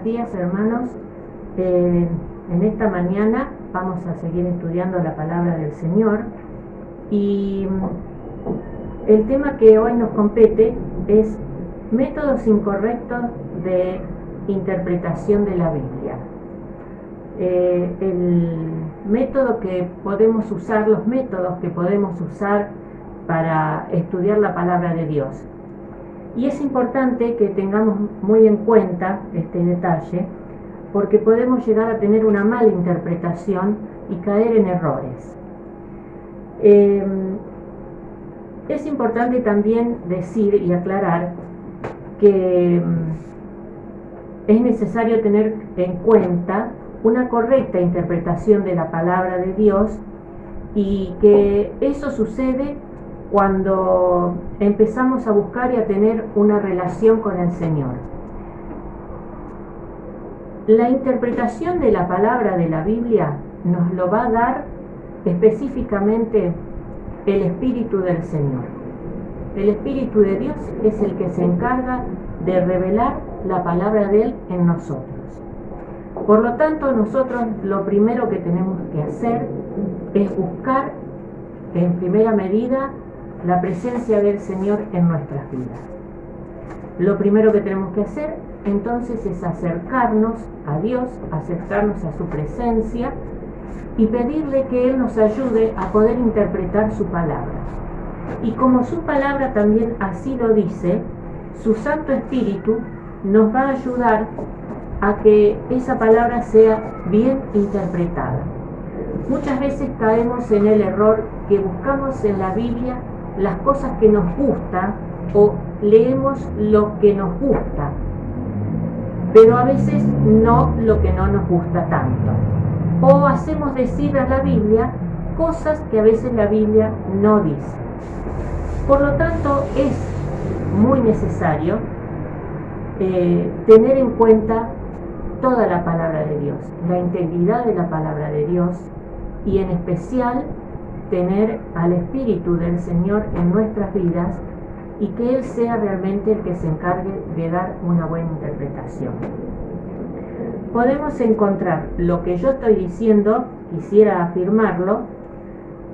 días, hermanos. En esta mañana vamos a seguir estudiando la palabra del Señor y el tema que hoy nos compete es métodos incorrectos de interpretación de la Biblia. El método que podemos usar, los métodos que podemos usar para estudiar la palabra de Dios. Y es importante que tengamos muy en cuenta este detalle, porque podemos llegar a tener una mala interpretación y caer en errores. Es importante también decir y aclarar que es necesario tener en cuenta una correcta interpretación de la palabra de Dios, y que eso sucede cuando empezamos a buscar y a tener una relación con el Señor. La interpretación de la palabra de la Biblia nos lo va a dar específicamente el Espíritu del Señor. El Espíritu de Dios es el que se encarga de revelar la palabra de Él en nosotros. Por lo tanto, nosotros lo primero que tenemos que hacer es buscar en primera medida la presencia del Señor en nuestras vidas. Lo primero que tenemos que hacer entonces es acercarnos a Dios, acercarnos a su presencia y pedirle que Él nos ayude a poder interpretar su palabra. Y como su palabra también así lo dice, su Santo Espíritu nos va a ayudar a que esa palabra sea bien interpretada. Muchas veces caemos en el error que buscamos en la Biblia las cosas que nos gustan o leemos lo que nos gusta, pero a veces no lo que no nos gusta tanto. O hacemos decir a la Biblia cosas que a veces la Biblia no dice. Por lo tanto, es muy necesario tener en cuenta toda la palabra de Dios, la integridad de la palabra de Dios, y en especial tener al Espíritu del Señor en nuestras vidas, y que Él sea realmente el que se encargue de dar una buena interpretación. Podemos encontrar lo que yo estoy diciendo, quisiera afirmarlo,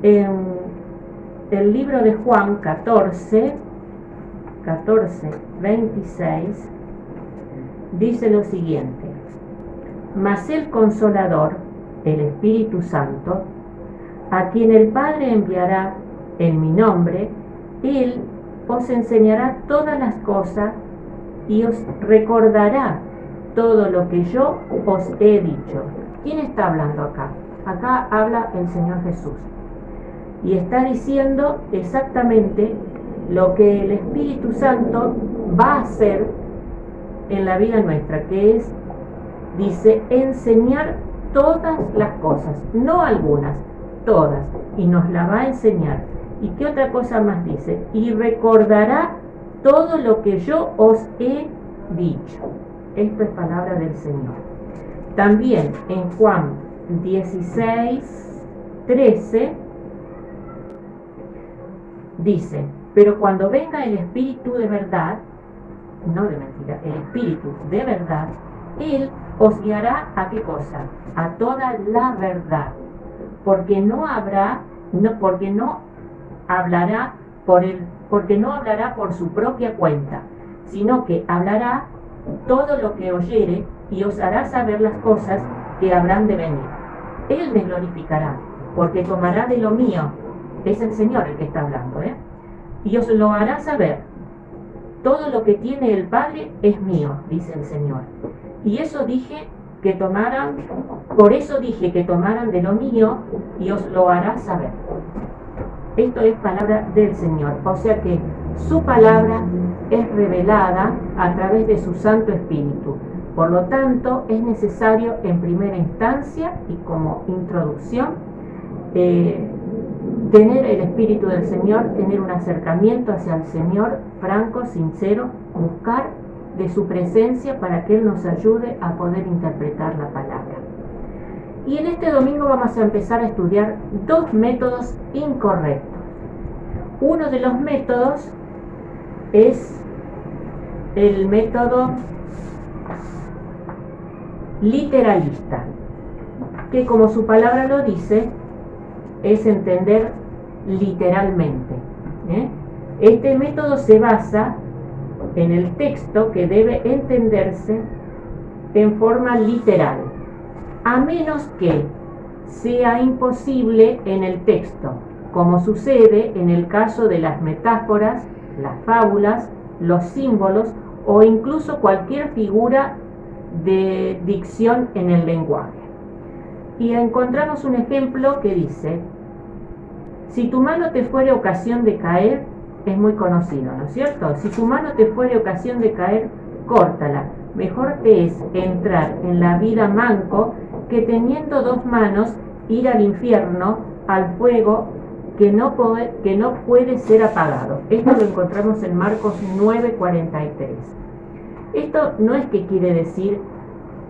en el libro de Juan 14, 26, dice lo siguiente: mas el Consolador, el Espíritu Santo, a quien el Padre enviará en mi nombre, Él os enseñará todas las cosas y os recordará todo lo que yo os he dicho. ¿Quién está hablando acá? Acá habla el Señor Jesús. Y está diciendo exactamente lo que el Espíritu Santo va a hacer en la vida nuestra, que es, dice, enseñar todas las cosas, no algunas, todas, y nos la va a enseñar. ¿Y qué otra cosa más dice? Y recordará todo lo que yo os he dicho. Esto es palabra del Señor. También en Juan 16, 13 dice: pero cuando venga el Espíritu de verdad, no de mentira, el Espíritu de verdad, Él os guiará ¿a qué cosa? A toda la verdad, porque no hablará por su propia cuenta, sino que hablará todo lo que oyere y os hará saber las cosas que habrán de venir. Él me glorificará, porque tomará de lo mío. Es el Señor el que está hablando, y os lo hará saber. Todo lo que tiene el Padre es mío, dice el Señor. Y eso dije que tomaran, por eso dije que tomaran de lo mío, y os lo hará saber. Esto es palabra del Señor, o sea que su palabra es revelada a través de su Santo Espíritu. Por lo tanto, es necesario en primera instancia y como introducción tener el Espíritu del Señor, tener un acercamiento hacia el Señor franco, sincero, buscar de su presencia para que Él nos ayude a poder interpretar la palabra. Y en este domingo vamos a empezar a estudiar dos métodos incorrectos. Uno de los métodos es el método literalista, que como su palabra lo dice, es entender literalmente. Este método se basa en el texto que debe entenderse en forma literal, a menos que sea imposible en el texto, como sucede en el caso de las metáforas, las fábulas, los símbolos o incluso cualquier figura de dicción en el lenguaje. Y encontramos un ejemplo que dice: si tu mano te fuere ocasión de caer, es muy conocido, ¿no es cierto? Si tu mano te fuere ocasión de caer, córtala. Mejor te es entrar en la vida manco que teniendo dos manos ir al infierno, al fuego que no puede ser apagado. Esto lo encontramos en Marcos 9:43. Esto no es que quiere decir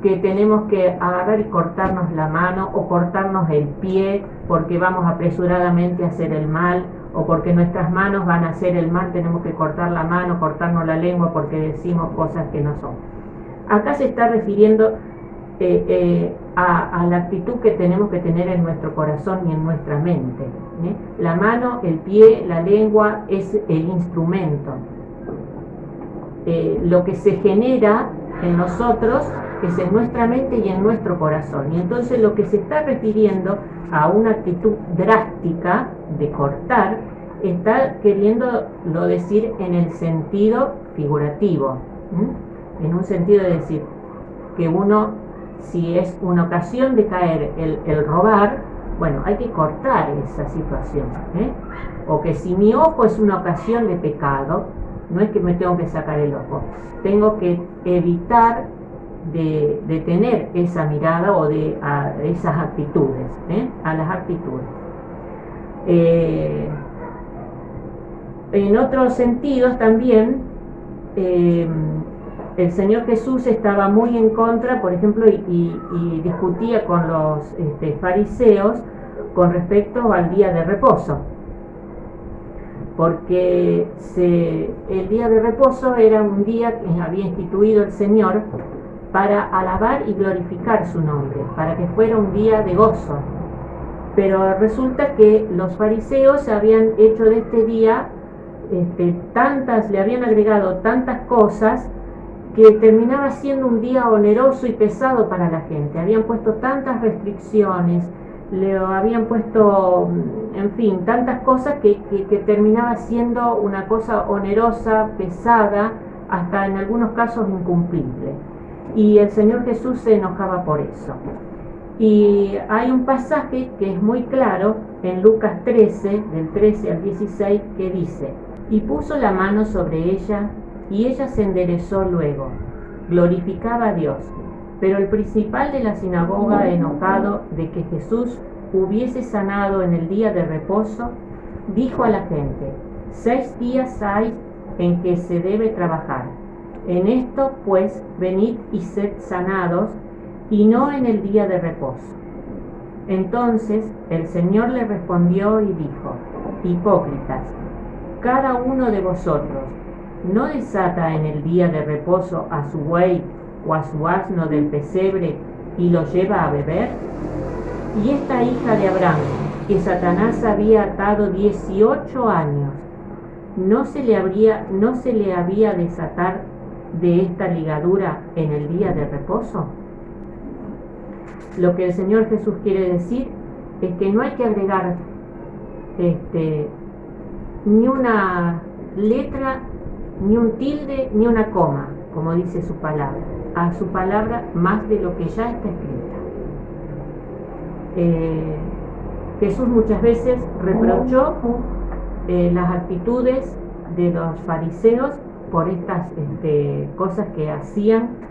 que tenemos que agarrar y cortarnos la mano o cortarnos el pie porque vamos apresuradamente a hacer el mal, o porque nuestras manos van a hacer el mal tenemos que cortar la mano, cortarnos la lengua porque decimos cosas que no son. Acá se está refiriendo a la actitud que tenemos que tener en nuestro corazón y en nuestra mente. La mano, el pie, la lengua es el instrumento. Lo que se genera en nosotros es en nuestra mente y en nuestro corazón. Y entonces lo que se está refiriendo a una actitud drástica de cortar, está queriéndolo decir en el sentido figurativo, en un sentido de decir que uno, si es una ocasión de caer el robar, bueno, hay que cortar esa situación, o que si mi ojo es una ocasión de pecado, no es que me tengo que sacar el ojo, tengo que evitar de tener esa mirada o de esas actitudes, a las actitudes. En otros sentidos también, el Señor Jesús estaba muy en contra, por ejemplo, y discutía con los fariseos con respecto al día de reposo, porque el día de reposo era un día que había instituido el Señor para alabar y glorificar su nombre, para que fuera un día de gozo. Pero resulta que los fariseos habían hecho de este día le habían agregado tantas cosas que terminaba siendo un día oneroso y pesado para la gente. Habían puesto tantas restricciones, le habían puesto, en fin, tantas cosas que terminaba siendo una cosa onerosa, pesada, hasta en algunos casos incumplible. Y el Señor Jesús se enojaba por eso. Y hay un pasaje que es muy claro en Lucas 13, del 13 al 16, que dice: y puso la mano sobre ella, y ella se enderezó luego, glorificaba a Dios. Pero el principal de la sinagoga, enojado de que Jesús hubiese sanado en el día de reposo, dijo a la gente: 6 días hay en que se debe trabajar. En esto, pues, venid y sed sanados, y no en el día de reposo. Entonces el Señor le respondió y dijo: hipócritas, cada uno de vosotros no desata en el día de reposo a su buey o a su asno del pesebre y lo lleva a beber. Y esta hija de Abraham, que Satanás había atado 18 años, ¿no se le había desatar de esta ligadura en el día de reposo? Lo que el Señor Jesús quiere decir es que no hay que agregar ni una letra, ni un tilde, ni una coma, como dice su palabra, a su palabra más de lo que ya está escrita. Jesús muchas veces reprochó las actitudes de los fariseos por estas cosas que hacían,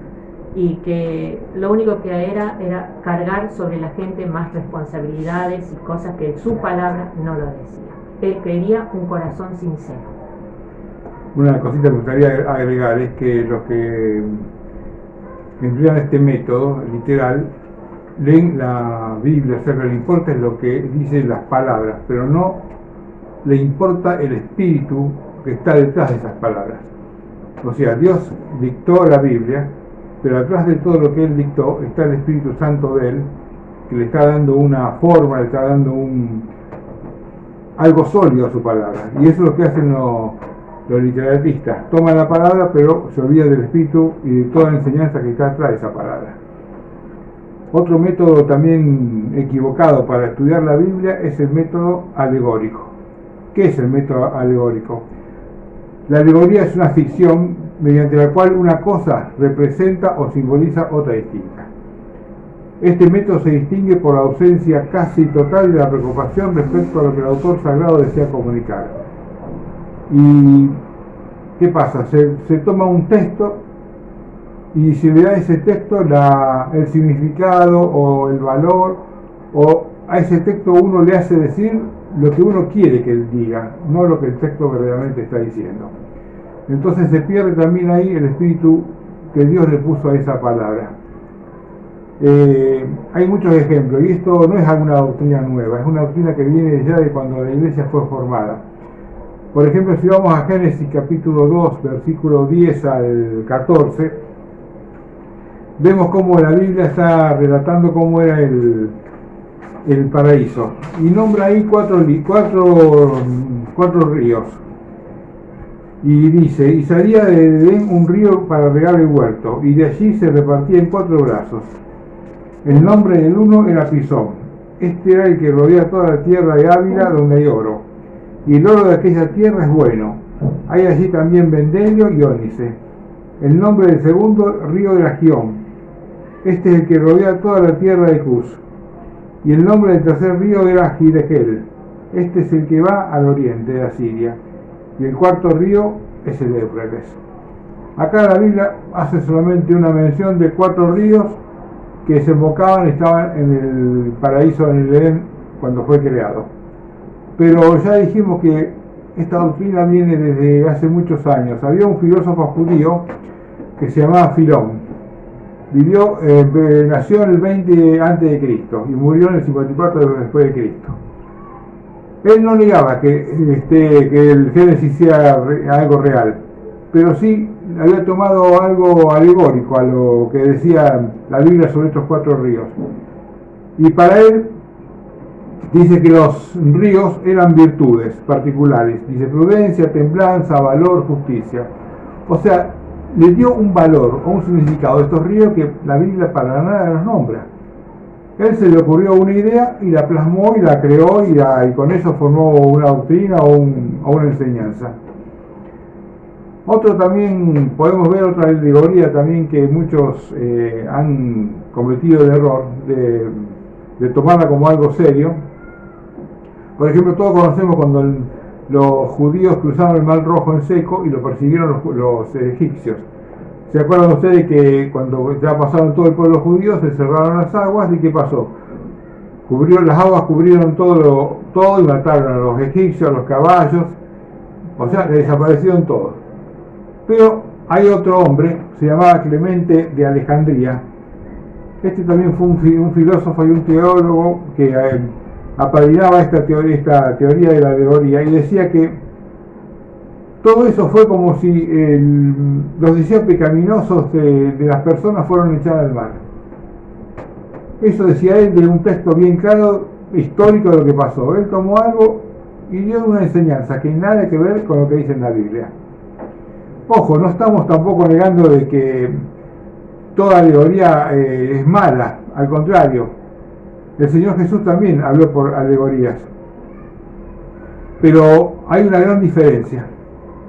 y que lo único que era cargar sobre la gente más responsabilidades y cosas que su palabra no lo decía. Él quería un corazón sincero. Una cosita que me gustaría agregar es que los que emplean este método literal leen la Biblia, o sea, que le importa es lo que dicen las palabras, pero no le importa el espíritu que está detrás de esas palabras. O sea, Dios dictó la Biblia pero atrás de todo lo que él dictó está el Espíritu Santo de él, que le está dando una forma, le está dando algo sólido a su palabra. Y eso es lo que hacen los literatistas. Toman la palabra, pero se olvidan del Espíritu y de toda la enseñanza que está atrás de esa palabra. Otro método también equivocado para estudiar la Biblia es el método alegórico. ¿Qué es el método alegórico? La alegoría es una ficción mediante la cual una cosa representa o simboliza otra distinta. Este método se distingue por la ausencia casi total de la preocupación respecto a lo que el autor sagrado desea comunicar. ¿Y qué pasa? Se toma un texto y se le da a ese texto el significado o el valor, o a ese texto uno le hace decir lo que uno quiere que él diga, no lo que el texto verdaderamente está diciendo. Entonces se pierde también ahí el espíritu que Dios le puso a esa palabra. Hay muchos ejemplos, y esto no es alguna doctrina nueva, es una doctrina que viene ya de cuando la iglesia fue formada. Por ejemplo, si vamos a Génesis capítulo 2, versículo 10 al 14, vemos cómo la Biblia está relatando cómo era el paraíso, y nombra ahí cuatro ríos, y dice: y salía de Edén un río para regar el huerto, y de allí se repartía en 4 brazos. El nombre del uno era Pisón. Este era el que rodea toda la tierra de Ávila, donde hay oro, y el oro de aquella tierra es bueno. Hay allí también bendelio y ónice. El nombre del segundo, río de la Gión. Este es el que rodea toda la tierra de Cus. Y el nombre del tercer río era Hidegel. Este es el que va al oriente de Asiria. Y el cuarto río es el Éufrates. Acá la Biblia hace solamente una mención de 4 ríos que desembocaban, estaban en el paraíso, en el Edén, cuando fue creado. Pero ya dijimos que esta doctrina viene desde hace muchos años. Había un filósofo judío que se llamaba Filón. Nació en el 20 a.C. y murió en el 54 después de Cristo. Él no negaba que el Génesis sea algo real, pero sí había tomado algo alegórico a lo que decía la Biblia sobre estos 4 ríos. Y para él dice que los ríos eran virtudes particulares. Dice prudencia, templanza, valor, justicia. O sea, le dio un valor o un significado a estos ríos que la Biblia para nada los nombra. Él se le ocurrió una idea y la plasmó y la creó y con eso formó una doctrina o una enseñanza. Otro también, podemos ver otra alegoría también que muchos han cometido el error de tomarla como algo serio. Por ejemplo, todos conocemos cuando los judíos cruzaron el Mar Rojo en seco y lo persiguieron los egipcios. ¿Se acuerdan ustedes que cuando ya pasaron todo el pueblo judío se cerraron las aguas y qué pasó? Las aguas cubrieron todo y mataron a los egipcios, a los caballos, o sea, que desaparecieron todos. Pero hay otro hombre, se llamaba Clemente de Alejandría. Este también fue un filósofo y un teólogo que apadrinaba esta teoría de la alegoría y decía que todo eso fue como si los deseos pecaminosos de las personas fueron echados al mar. Eso decía él de un texto bien claro, histórico de lo que pasó. Él tomó algo y dio una enseñanza que nada que ver con lo que dice en la Biblia. Ojo, no estamos tampoco negando de que toda alegoría es mala, al contrario. El Señor Jesús también habló por alegorías. Pero hay una gran diferencia.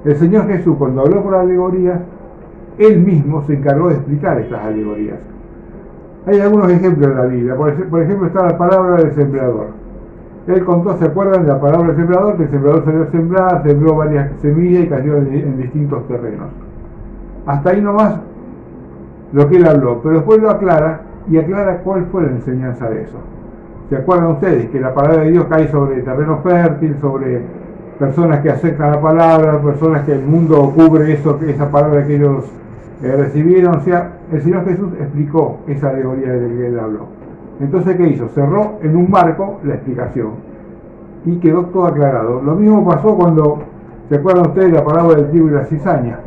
El Señor Jesús, cuando habló por alegorías, Él mismo se encargó de explicar estas alegorías. Hay algunos ejemplos en la Biblia. Por ejemplo, está la parábola del sembrador. Él contó, ¿se acuerdan de la parábola del sembrador? Que el sembrador salió a sembrar, sembró varias semillas y cayó en distintos terrenos. Hasta ahí nomás lo que Él habló. Pero después lo aclara y aclara cuál fue la enseñanza de eso. ¿Se acuerdan ustedes que la palabra de Dios cae sobre terreno fértil, sobre personas que aceptan la palabra, personas que el mundo cubre esa palabra que ellos recibieron? O sea, el Señor Jesús explicó esa alegoría de la que Él habló. Entonces, ¿qué hizo? Cerró en un marco la explicación y quedó todo aclarado. Lo mismo pasó cuando, ¿se acuerdan ustedes de la parábola del trigo y la cizaña?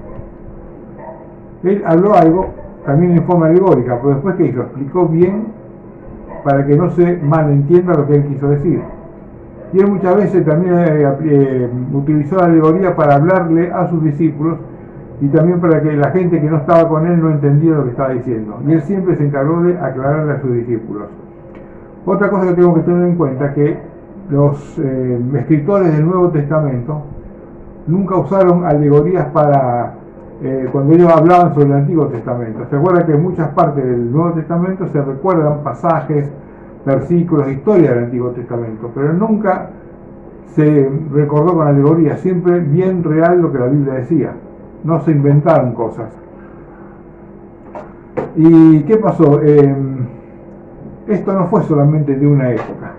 Él habló algo también en forma alegórica, pero después que hizo, explicó bien para que no se malentienda lo que él quiso decir. Y él muchas veces también utilizó la alegoría para hablarle a sus discípulos y también para que la gente que no estaba con él no entendiera lo que estaba diciendo. Y él siempre se encargó de aclararle a sus discípulos. Otra cosa que tengo que tener en cuenta es que los escritores del Nuevo Testamento nunca usaron alegorías para cuando ellos hablaban sobre el Antiguo Testamento. Se acuerda que en muchas partes del Nuevo Testamento se recuerdan pasajes, versículos, historia del Antiguo Testamento, pero nunca se recordó con alegoría, siempre bien real lo que la Biblia decía, no se inventaron cosas. ¿Y qué pasó? Esto no fue solamente de una época,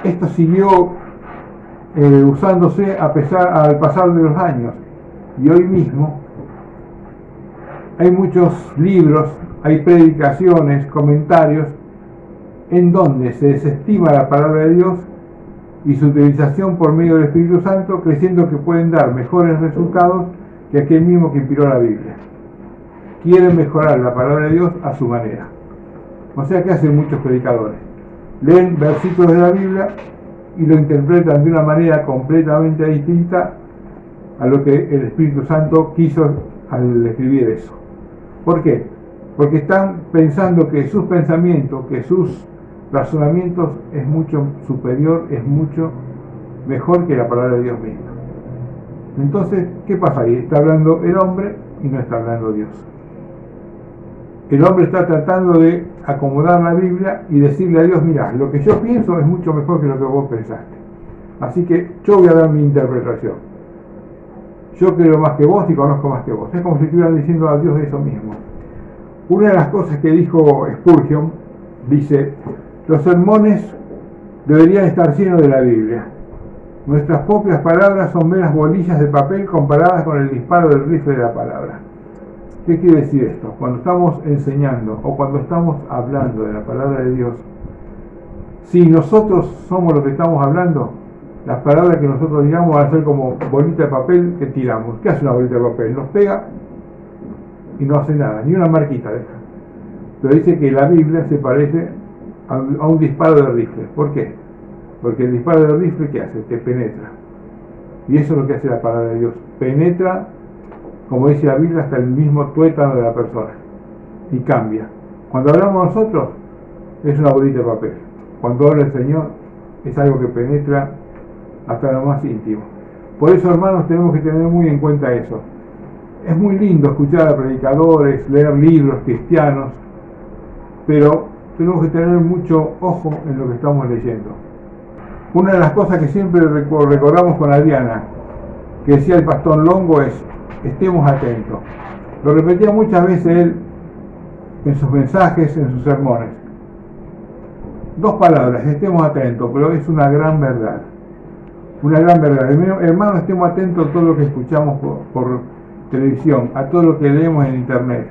esto siguió usándose al pasar de los años, y hoy mismo hay muchos libros, hay predicaciones, comentarios en donde se desestima la palabra de Dios y su utilización por medio del Espíritu Santo, creyendo que pueden dar mejores resultados que aquel mismo que inspiró la Biblia. Quieren mejorar la palabra de Dios a su manera. O sea, que hacen muchos predicadores. Leen versículos de la Biblia y lo interpretan de una manera completamente distinta a lo que el Espíritu Santo quiso al escribir eso. ¿Por qué? Porque están pensando que sus pensamientos, que sus razonamientos es mucho superior, es mucho mejor que la palabra de Dios misma. Entonces, ¿qué pasa ahí? Está hablando el hombre y no está hablando Dios. El hombre está tratando de acomodar la Biblia y decirle a Dios, mira, lo que yo pienso es mucho mejor que lo que vos pensaste. Así que yo voy a dar mi interpretación. Yo creo más que vos y conozco más que vos. Es como si estuvieran diciendo a Dios eso mismo. Una de las cosas que dijo Spurgeon, dice, los sermones deberían estar llenos de la Biblia. Nuestras propias palabras son meras bolillas de papel comparadas con el disparo del rifle de la palabra. ¿Qué quiere decir esto? Cuando estamos enseñando o cuando estamos hablando de la palabra de Dios, si nosotros somos los que estamos hablando, las palabras que nosotros digamos van a ser como bolita de papel que tiramos. ¿Qué hace una bolita de papel? Nos pega y no hace nada, ni una marquita deja. Pero dice que la Biblia se parece a un disparo de rifle. ¿Por qué? Porque el disparo de rifle, ¿qué hace? Te penetra. Y eso es lo que hace la palabra de Dios. Penetra, como dice la Biblia, hasta el mismo tuétano de la persona. Y cambia. Cuando hablamos nosotros, es una bolita de papel. Cuando habla el Señor, es algo que penetra hasta lo más íntimo. Por eso, hermanos, tenemos que tener muy en cuenta eso. Es muy lindo escuchar a predicadores, leer libros cristianos, pero tenemos que tener mucho ojo en lo que estamos leyendo. Una de las cosas que siempre recordamos con Adriana, que decía el pastor Longo, es: estemos atentos. Lo repetía muchas veces él en sus mensajes, en sus sermones. Dos palabras, estemos atentos, pero es una gran verdad. Una gran verdad. Hermanos, estemos atentos a todo lo que escuchamos por televisión, a todo lo que leemos en internet.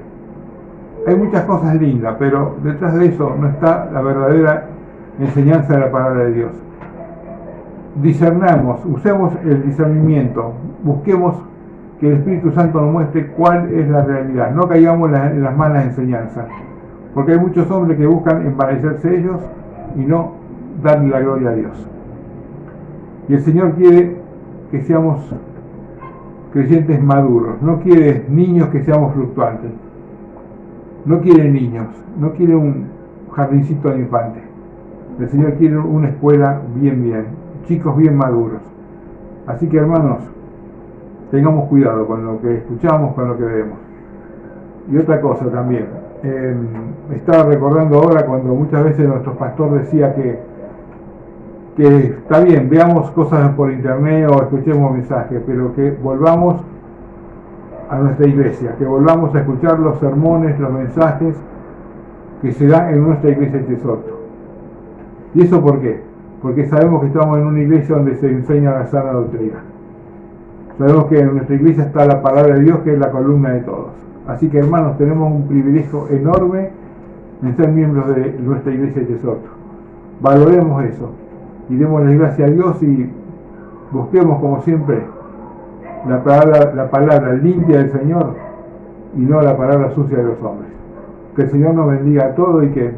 Hay muchas cosas lindas, pero detrás de eso no está la verdadera enseñanza de la palabra de Dios. Discernamos, usemos el discernimiento, busquemos que el Espíritu Santo nos muestre cuál es la realidad, no caigamos en las malas enseñanzas, porque hay muchos hombres que buscan envanecerse ellos y no darle la gloria a Dios. Y el Señor quiere que seamos creyentes maduros, no quiere niños que seamos fluctuantes, no quiere niños, no quiere un jardincito de infantes. El Señor quiere una escuela bien, chicos bien maduros. Así que, hermanos, tengamos cuidado con lo que escuchamos, con lo que vemos. Y otra cosa también, estaba recordando ahora cuando muchas veces nuestro pastor decía que está bien, veamos cosas por internet o escuchemos mensajes, pero que volvamos a nuestra iglesia, que volvamos a escuchar los sermones, los mensajes que se dan en nuestra iglesia de Soto. ¿Y eso por qué? Porque sabemos que estamos en una iglesia donde se enseña la sana doctrina. Sabemos que en nuestra iglesia está la palabra de Dios, que es la columna de todos. Así que, hermanos, tenemos un privilegio enorme en ser miembros de nuestra iglesia de Soto. Valoremos eso y démosle gracias a Dios y busquemos, como siempre, la palabra limpia del Señor y no a la palabra sucia de los hombres. Que el Señor nos bendiga a todos y que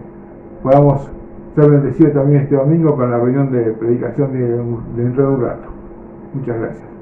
podamos ser bendecidos también este domingo con la reunión de predicación de dentro de un rato. Muchas gracias.